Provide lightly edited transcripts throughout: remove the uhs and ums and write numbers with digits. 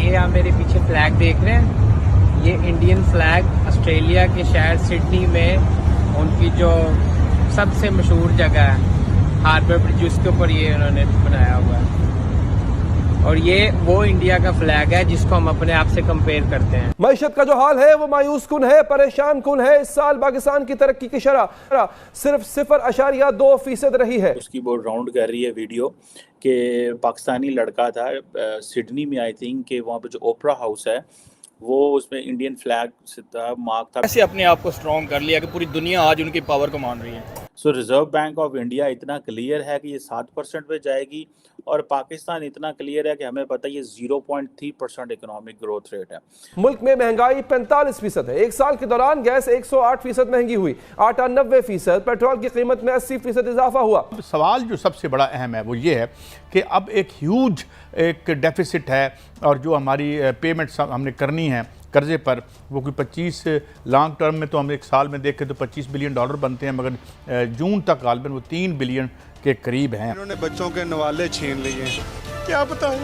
ये आप मेरे पीछे फ्लैग देख रहे हैं, ये इंडियन फ्लैग ऑस्ट्रेलिया के शहर सिडनी में उनकी जो सबसे मशहूर जगह है हार्बर ब्रिज, उसके ऊपर ये उन्होंने बनाया हुआ है। और ये वो इंडिया का फ्लैग है जिसको हम अपने आप से कंपेयर करते हैं। मईशत का जो हाल है वो मायूस कुन है, परेशान कुन है। इस साल पाकिस्तान की तरक्की की शरह सिर्फ 0.2% रही है। उसकी वो राउंड कर रही है वीडियो कि पाकिस्तानी लड़का था सिडनी में, आई थिंक कि वहाँ पे जो ओपरा हाउस है वो उसमें इंडियन फ्लैग से मार्क था। ऐसे अपने आप को स्ट्रॉन्ग कर लिया कि पूरी दुनिया आज उनकी पावर को मान रही है। सो रिजर्व बैंक ऑफ इंडिया इतना क्लियर है कि ये 7% पे जाएगी, और पाकिस्तान इतना क्लियर है कि हमें पता है ये 0.3% इकोनॉमिक ग्रोथ रेट है। मुल्क में महंगाई 45% है। एक साल के दौरान गैस 108% महंगी हुई, आटा 90%, पेट्रोल की कीमत में 80% इजाफा हुआ। सवाल जो सबसे बड़ा अहम है वो ये है कि अब एक ह्यूज एक डेफिसिट है, और जो हमारी पेमेंट्स हमने करनी है कर्जे पर, वो कोई 25 लॉन्ग टर्म में तो हम एक साल में देखें तो $25 बिलियन बनते हैं, मगर जून तक गालबन वो 3 बिलियन के करीब हैं। इन्होंने बच्चों के नवाले छीन लिए, क्या बताएं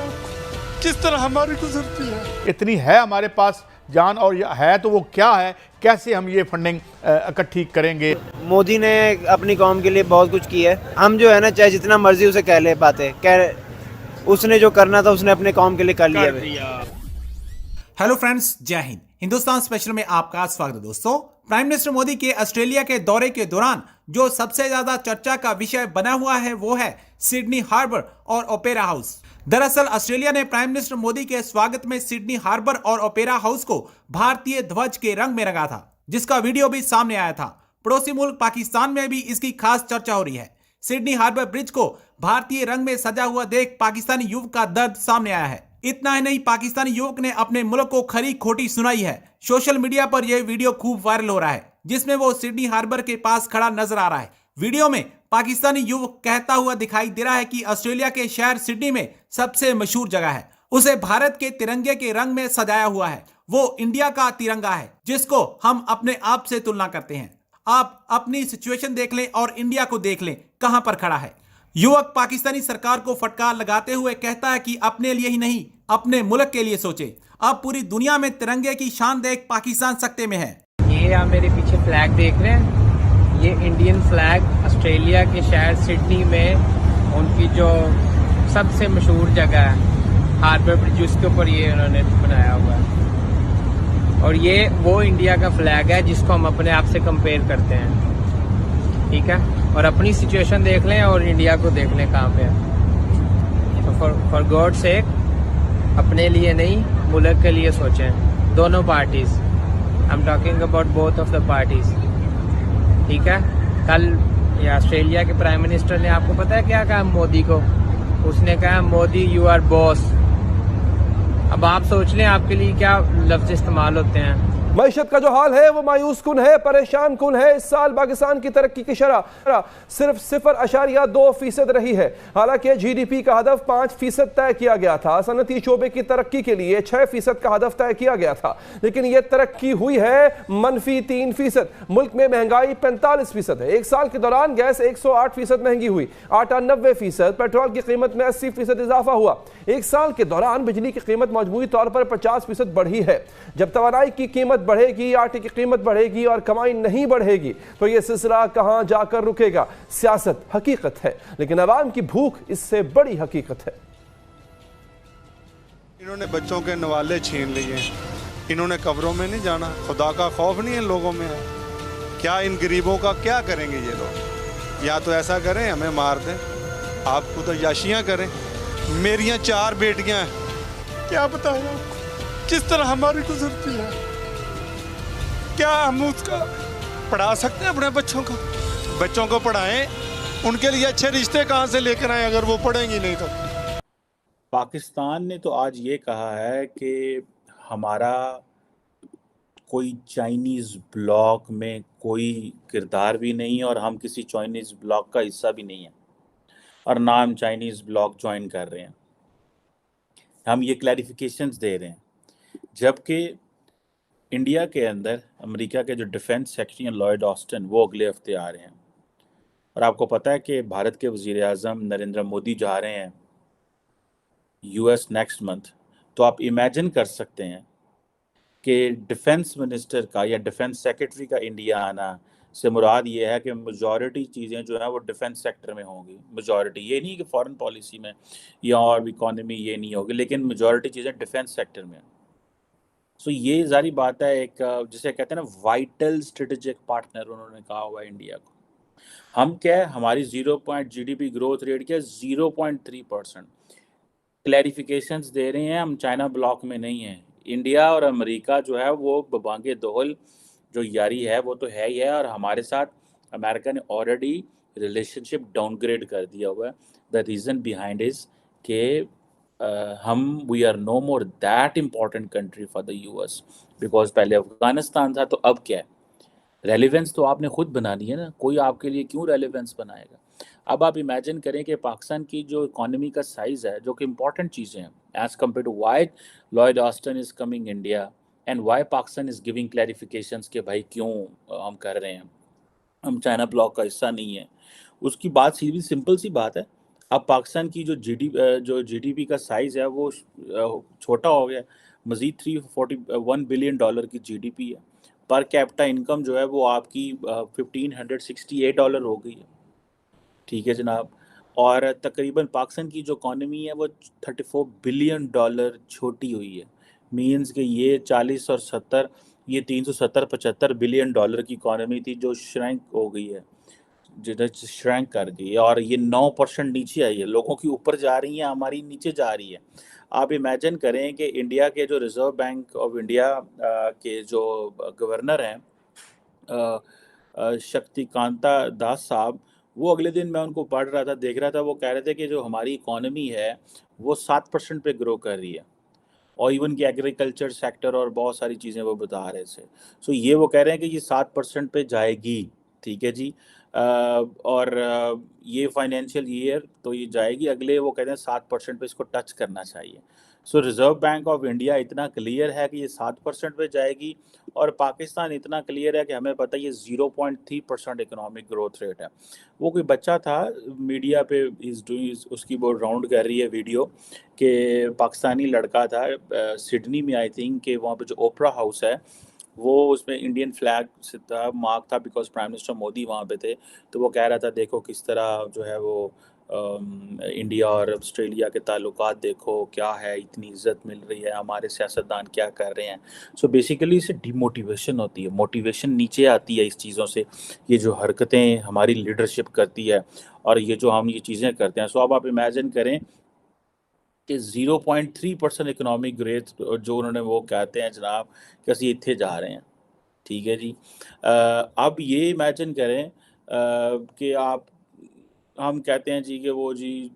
किस तरह हमारी गुजरती है। इतनी है हमारे पास जान, और है तो वो क्या है, कैसे हम ये फंडिंग इकट्ठी करेंगे। मोदी ने अपनी कौम के लिए बहुत कुछ किया है। हम जो है ना, चाहे जितना मर्जी उसे कह ले पाते, उसने जो करना था उसने अपने कौम के लिए कर लिया। हेलो फ्रेंड्स, जय हिंद। हिंदुस्तान स्पेशल में आपका स्वागत है। दोस्तों, प्राइम मिनिस्टर मोदी के ऑस्ट्रेलिया के दौरे के दौरान जो सबसे ज्यादा चर्चा का विषय बना हुआ है वो है सिडनी हार्बर और ओपेरा हाउस। दरअसल ऑस्ट्रेलिया ने प्राइम मिनिस्टर मोदी के स्वागत में सिडनी हार्बर और ओपेरा हाउस को भारतीय ध्वज के रंग में रंगा था, जिसका वीडियो भी सामने आया था। पड़ोसी मुल्क पाकिस्तान में भी इसकी खास चर्चा हो रही है। सिडनी हार्बर ब्रिज को भारतीय रंग में सजा हुआ देख पाकिस्तानी युवक का दर्द सामने आया है। इतना ही नहीं, पाकिस्तानी युवक ने अपने मुल्क को खरी खोटी सुनाई है। सोशल मीडिया पर यह वीडियो खूब वायरल हो रहा है, जिसमें वो सिडनी हार्बर के पास खड़ा नजर आ रहा है। वीडियो में पाकिस्तानी युवक कहता हुआ दिखाई दे रहा है कि ऑस्ट्रेलिया के शहर सिडनी में सबसे मशहूर जगह है, उसे भारत के तिरंगे के रंग में सजाया हुआ है। वो इंडिया का तिरंगा है जिसको हम अपने आप से तुलना करते हैं। आप अपनी सिचुएशन देख लें और इंडिया को देख लें कहां पर खड़ा है। युवक पाकिस्तानी सरकार को फटकार लगाते हुए कहता है कि अपने लिए ही नहीं, अपने मुल्क के लिए सोचे। अब पूरी दुनिया में तिरंगे की शान देख पाकिस्तान सकते में है। ये आप मेरे पीछे फ्लैग देख रहे हैं, ये इंडियन फ्लैग ऑस्ट्रेलिया के शहर सिडनी में उनकी जो सबसे मशहूर जगह है हार्बर ब्रिज, उसके ऊपर ये उन्होंने बनाया हुआ है। और ये वो इंडिया का फ्लैग है जिसको हम अपने आप से कंपेयर करते हैं, ठीक है। और अपनी सिचुएशन देख लें और इंडिया को देख लें कहाँ पे है। तो फॉर गॉड सेक अपने लिए नहीं, मुल्क के लिए सोचें। दोनों parties, I am talking about both of the parties, ठीक है। कल ये ऑस्ट्रेलिया के प्राइम मिनिस्टर ने, आपको पता है क्या कहा मोदी को? उसने कहा मोदी यू आर बॉस। अब आप सोच लें आपके लिए क्या लफ्ज इस्तेमाल होते हैं। मईशत का जो हाल है वो मायूस कुन है, परेशान कुन है। इस साल पाकिस्तान की तरक्की की शरह सिर्फ 0.2% रही है। हालांकि जीडीपी का हदफ 5% तय किया गया था। सनती शोबे की तरक्की के लिए 6% का हदफ तय किया गया था, लेकिन यह तरक्की हुई है -3%। मुल्क में महंगाई 45% है। एक साल के दौरान गैस 108% महंगी हुई, आटा 90%, पेट्रोल की कीमत में 80% इजाफा हुआ। एक साल के दौरान बिजली की कीमत मजमूई तौर पर 50% बढ़ी है। जब तवानाई की कीमत बढ़ेगी, आटे की कीमत बढ़ेगी और कमाई नहीं बढ़ेगी तो यह सिलसिला कहां जाकर रुकेगा। सियासत हकीकत है, लेकिन अवाम की भूख इससे बड़ी हकीकत है। इन्होंने बच्चों के नवाले छीन लिए, इन्होंने कब्रों में नहीं जाना। खुदा का खौफ नहीं है लोगों में। क्या इन गरीबों का क्या करेंगे ये लोग? या तो ऐसा करें हमें मार दें, आपको तो याशियां करें। मेरियां 4 बेटियां हैं, क्या बताएं किस तरह हमारी गुजरती है। क्या हम उसका पढ़ा सकते हैं अपने बच्चों को? बच्चों को पढ़ाएं, उनके लिए अच्छे रिश्ते कहाँ से लेकर आए अगर वो पढ़ेंगी नहीं तो। पाकिस्तान ने तो आज ये कहा है कि हमारा कोई चाइनीज़ ब्लॉक में कोई किरदार भी नहीं है और हम किसी चाइनीज़ ब्लॉक का हिस्सा भी नहीं है, और ना हम चाइनीज़ ब्लॉक ज्वाइन कर रहे हैं। हम ये क्लैरिफिकेशंस दे रहे हैं, जबकि इंडिया के अंदर अमेरिका के जो डिफेंस सेक्रेटरी लॉयड ऑस्टिन वो अगले हफ्ते आ रहे हैं। और आपको पता है कि भारत के वज़ीर आज़म नरेंद्र मोदी जा रहे हैं यूएस नेक्स्ट मंथ, तो आप इमेजिन कर सकते हैं कि डिफेंस मिनिस्टर का या डिफेंस सेक्रेटरी का इंडिया आना से मुराद ये है कि मेजॉरिटी चीज़ें जो है वो डिफेंस सेक्टर में होंगी। मेजॉरिटी ये नहीं कि फॉरेन पॉलिसी में या और इकोनॉमी ये नहीं होगी, लेकिन मेजॉरिटी चीज़ें डिफेंस सेक्टर में। सो ये जारी बात है, एक जिसे कहते हैं ना वाइटल स्ट्रेटेजिक पार्टनर उन्होंने कहा हुआ है इंडिया को। हम क्या है, हमारी 0 जीडीपी ग्रोथ रेट क्या है, 0.3%। क्लैरिफिकेशंस दे रहे हैं, हम चाइना ब्लॉक में नहीं हैं। इंडिया और अमेरिका जो है वो बबांगे दोहल जो यारी है वो तो है ही है, और हमारे साथ अमेरिका ने ऑलरेडी रिलेशनशिप डाउनग्रेड कर दिया हुआ है। द रीज़न बिहाइंड इज के हम we are no more that important country for the US, because पहले अफगानिस्तान था, तो अब क्या है, रेलिवेंस तो आपने खुद बनानी है ना, कोई आपके लिए क्यों रेलिवेंस बनाएगा। अब आप इमेजिन करें कि पाकिस्तान की जो इकोनॉमी का साइज़ है, जो कि इम्पॉर्टेंट चीज़ें हैं as compare to why Lloyd Austin is coming India and why Pakistan is giving clarifications कि भाई क्यों हम कर रहे हैं, हम चाइना ब्लॉक का हिस्सा नहीं है। उसकी बात सीधी सिंपल सी बात है, अब पाकिस्तान की जो जीडीपी का साइज़ है वो छोटा हो गया, मज़ीद $341 बिलियन की जीडीपी है। पर कैपिटा इनकम जो है वो आपकी $1,568 हो गई है। ठीक है जनाब, और तकरीबन पाकिस्तान की जो इकॉनमी है वो $34 बिलियन छोटी हुई है। मींस कि ये 40 और 70, ये 370-75 बिलियन डॉलर की इकॉनमी थी जो श्रैंक हो गई है, जिधर श्रैंक कर गई है, और ये 9% नीचे आई है। लोगों की ऊपर जा रही है, हमारी नीचे जा रही है। आप इमेजिन करें कि इंडिया के जो रिजर्व बैंक ऑफ इंडिया के जो गवर्नर हैं शक्तिकांता दास साहब, वो अगले दिन मैं उनको पढ़ रहा था, देख रहा था, वो कह रहे थे कि जो हमारी इकॉनमी है वो 7% पे ग्रो कर रही है, और इवन कि एग्रीकल्चर सेक्टर और बहुत सारी चीज़ें वो बता रहे थे। सो ये वो कह रहे हैं कि ये 7% पे जाएगी, ठीक है जी। और ये फाइनेंशियल ईयर तो ये जाएगी, अगले वो कहते हैं 7% पे इसको टच करना चाहिए। सो रिज़र्व बैंक ऑफ इंडिया इतना क्लियर है कि ये 7% पे जाएगी, और पाकिस्तान इतना क्लियर है कि हमें पता है ये 0.3% इकोनॉमिक ग्रोथ रेट है। वो कोई बच्चा था मीडिया पे इज़ डूइंग, उसकी वो राउंड कर रही है वीडियो, कि पाकिस्तानी लड़का था सिडनी में, आई थिंक, कि वहाँ पे जो ओपरा हाउस है वो उसमें इंडियन फ्लैग से था, मार्क था, बिकॉज प्राइम मिनिस्टर मोदी वहाँ पे थे। तो वो कह रहा था देखो किस तरह जो है वो इंडिया और ऑस्ट्रेलिया के ताल्लुकात देखो क्या है, इतनी इज्जत मिल रही है, हमारे सियासतदान क्या कर रहे हैं। सो बेसिकली इससे डिमोटिवेशन होती है, मोटिवेशन नीचे आती है इस चीज़ों से, ये जो हरकतें हमारी लीडरशिप करती है और ये जो हम ये चीज़ें करते हैं। सो अब आप इमेजिन करें कि 0.3% इकोनॉमिक ग्रोथ जो उन्होंने वो कहते हैं जनाब कि ਅਸੀਂ ਇੱਥੇ जा रहे हैं, ठीक है जी। अब ये इमेजिन करें कि आप, हम कहते हैं जी कि वो जी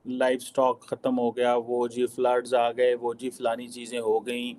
लाइफ स्टॉक ख़त्म हो गया, वो जी फ्लड्स आ गए, वो जी फ़लानी चीज़ें हो गई।